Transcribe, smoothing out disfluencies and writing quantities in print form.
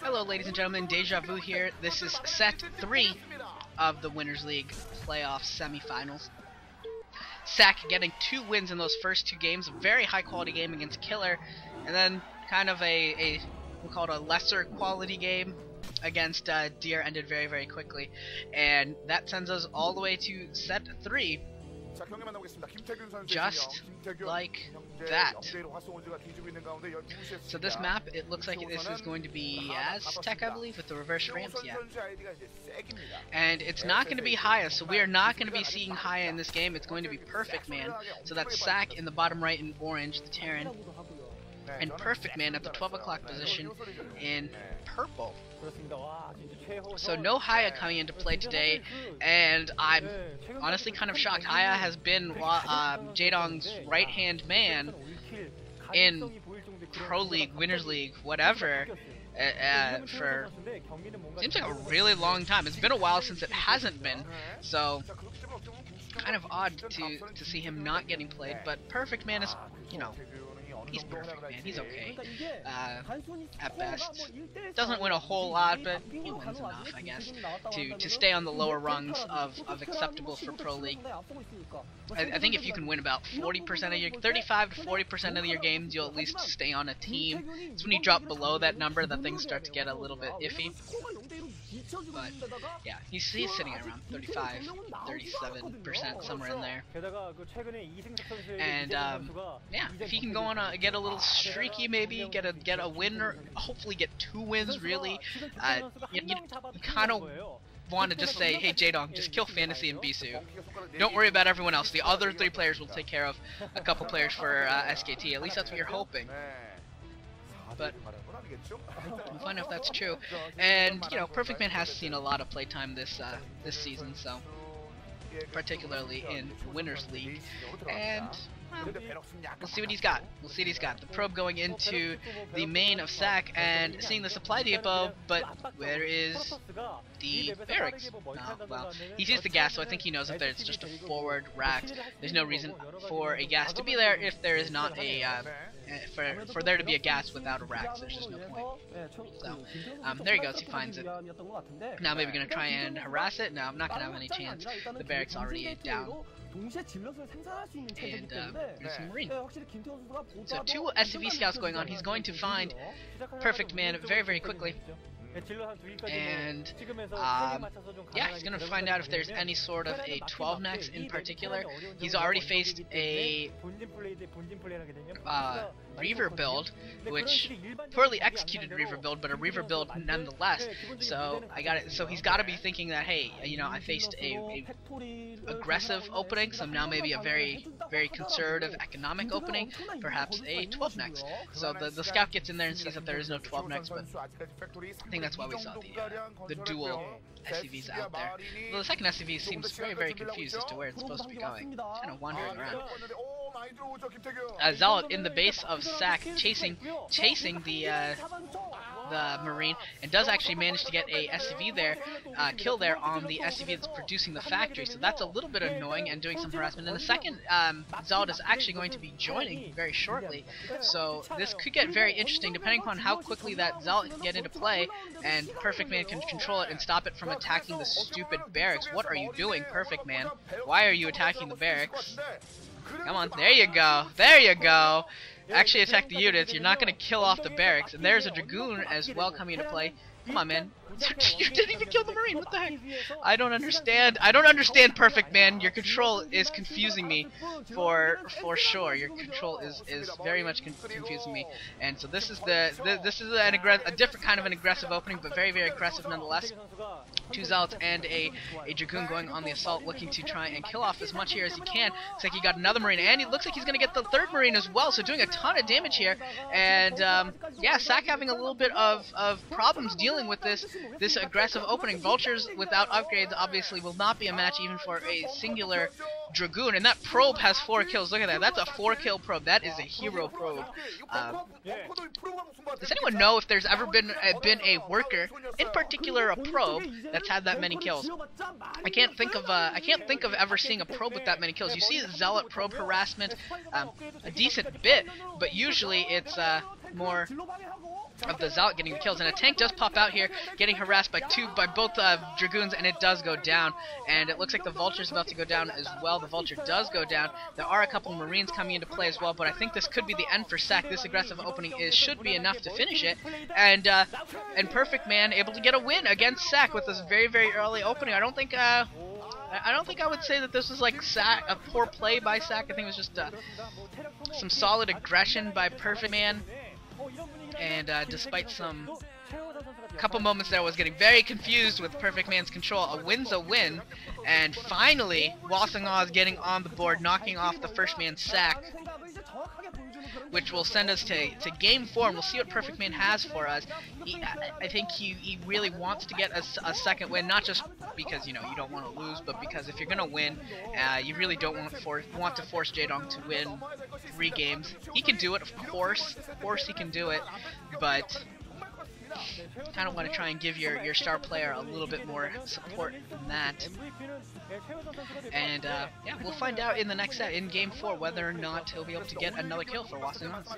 Hello ladies and gentlemen, Deja Vu here. This is set 3 of the Winners League playoff semifinals. Ssak getting 2 wins in those first 2 games, a very high quality game against Killer, and then kind of we'll call it a lesser quality game against Deer ended very quickly. And that sends us all the way to set 3. Just like that. So this map, it looks like this is going to be Aztec, I believe, with the reverse ramps, yeah. And it's not going to be Haya, so we are not going to be seeing Haya in this game. It's going to be Perfectman. So that's Ssak in the bottom right in orange, the Terran, and Perfectman at the 12 o'clock position in purple. So no Haya coming into play today, and I'm honestly kind of shocked. Haya has been Jaedong's right-hand man in Pro League, Winners League, whatever, for seems like a really long time. It's been a while since it hasn't been, so kind of odd to see him not getting played. But Perfectman is, you know, he's perfect, man. He's okay. At best. Doesn't win a whole lot, but he wins enough, I guess, to stay on the lower rungs of acceptable for Pro League. I think if you can win about 40% of your, 35 to 40% of your games, you'll at least stay on a team. It's when you drop below that number that things start to get a little bit iffy. But yeah, he's sitting at around 35, 37%, somewhere in there. And yeah, if he can go on get a little streaky, maybe get a win, or hopefully get 2 wins. Really, you kind of want to just say, hey Jaedong, just kill Fantasy and Bisu. Don't worry about everyone else. The other 3 players will take care of a couple players for SKT. At least that's what you're hoping. But we'll find out if that's true. And you know, Perfectman has seen a lot of playtime this season, so particularly in Winners League, and we'll see what he's got. We'll see what he's got. The probe going into the main of Ssak and seeing the supply depot, but where is the barracks? Well, he sees the gas, so I think he knows if there's just a forward rack. There's no reason for a gas to be there if there is not a for there to be a gas without a rack. So there's just no point. So there he goes. He finds it. Now maybe gonna try and harass it. No, I'm not gonna have any chance. The barracks already down. And there's some Marine. So 2 SCV scouts going on. He's going to find Perfectman very quickly. And yeah, he's gonna find out if there's any sort of a 12 next in particular. He's already faced a Reaver build, which poorly executed Reaver build, but a Reaver build nonetheless. So so he's got to be thinking that, hey, you know, I faced a aggressive opening, so now maybe a very conservative economic opening, perhaps a 12 next. So the scout gets in there and sees that there is no 12 next, but I think that's why we saw the dual SCVs out there. Well, the second SCV seems very confused as to where it's supposed to be going. It's kind of wandering around. Zealot in the base of Ssak chasing the Marine, and does actually manage to get a SCV there, kill there on the SCV that's producing the factory, so that's a little bit annoying and doing some harassment. And the second Zealot is actually going to be joining very shortly, so this could get very interesting depending upon how quickly that Zealot can get into play, and Perfectman can control it and stop it from attacking the stupid barracks. What are you doing, Perfectman? Why are you attacking the barracks? Come on, there you go, there you go. Actually attack the units, you're not going to kill off the barracks. And there's a Dragoon as well coming into play. Come on, man. You didn't even kill the Marine, what the heck? I don't understand, Perfectman. Your control is confusing me for sure. Your control is very much confusing me. And so this is a different kind of an aggressive opening, but very aggressive nonetheless. 2 Zealots and a Dragoon going on the assault, looking to try and kill off as much here as he can. Looks like he got another Marine, and he looks like he's going to get the 3rd Marine as well, so doing a ton of damage here. And yeah, Ssak having a little bit of problems dealing with this aggressive opening. Vultures without upgrades obviously will not be a match even for a singular Dragoon, and that probe has 4 kills. Look at that. That's a 4-kill probe. That is a hero probe. Does anyone know if there's ever been a worker, in particular a probe, that's had that many kills? I can't think of ever seeing a probe with that many kills. You see Zealot probe harassment a decent bit, but usually it's more of the Zealot getting the kills, and a tank does pop out here, getting harassed by both Dragoons, and it does go down. And it looks like the Vulture's about to go down as well. The Vulture does go down. There are a couple Marines coming into play as well, but I think this could be the end for Ssak. This aggressive opening should be enough to finish it, and Perfectman able to get a win against Ssak with this very, very early opening. I don't think I would say that this was like a poor play by Ssak. I think it was just some solid aggression by Perfectman. And despite some couple moments there I was getting very confused with Perfectman's control, a win's a win, and finally Wasanga is getting on the board, knocking off the first man Ssak, which will send us to game 4, and we'll see what Perfectman has for us. I think he really wants to get a second win, not just because you don't want to lose, but because if you're gonna win, you really don't want to force Jaedong to win 3 games. He can do it, of course he can do it, but kind of want to try and give your star player a little bit more support than that. And yeah, we'll find out in the next set, in game 4, whether or not he'll be able to get another kill for Wasanga.